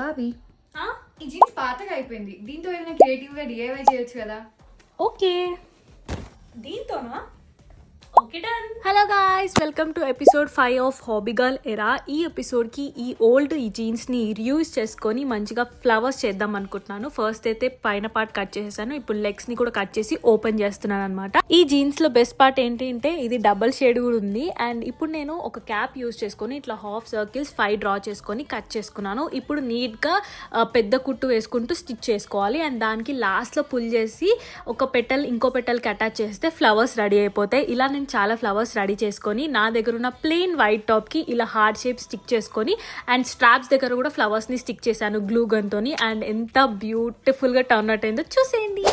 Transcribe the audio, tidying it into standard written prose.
బాబీ ఈ జీన్స్ పాతగా అయిపోయింది. దీంతో ఏదైనా క్రియేటివ్ గా డిఐవై చేయొచ్చు కదా. ఓకే, దీంతోనా? Okay done. Hello guys, welcome to episode 5 of hobby girl era. ఈ ఎపిసోడ్కి ఈ జీన్స్ని రీయూజ్ చేసుకొని మంచిగా ఫ్లవర్స్ చేద్దాం అనుకుంటున్నాను. ఫస్ట్ అయితే పైన పార్ట్ కట్ చేసేసాను, ఇప్పుడు లెగ్స్ని కూడా కట్ చేసి ఓపెన్ చేస్తున్నాను అనమాట. ఈ జీన్స్లో బెస్ట్ పార్ట్ ఏంటి అంటే ఇది డబల్ షేడ్ కూడా ఉంది. అండ్ ఇప్పుడు నేను ఒక క్యాప్ యూజ్ చేసుకొని ఇట్లా హాఫ్ సర్కిల్స్ 5 డ్రా చేసుకొని కట్ చేసుకున్నాను. ఇప్పుడు నీట్గా పెద్ద కుట్టు వేసుకుంటూ స్టిచ్ చేసుకోవాలి. అండ్ దానికి లాస్ట్లో పుల్ చేసి ఒక పెటల్ ఇంకో పెటల్కి అటాచ్ చేస్తే ఫ్లవర్స్ రెడీ అయిపోతాయి. ఇలా నేను చాలా ఫ్లవర్స్ రెడీ చేసుకొని నా దగ్గర ఉన్న ప్లెయిన్ వైట్ టాప్కి ఇలా హార్డ్ షేప్ స్టిక్ చేసుకొని అండ్ స్ట్రాప్స్ దగ్గర కూడా ఫ్లవర్స్ని స్టిక్ చేశాను గ్లూ గన్తోని. అండ్ ఎంత బ్యూటిఫుల్గా టర్న్ అవుట్ అయిందో చూసేయండి.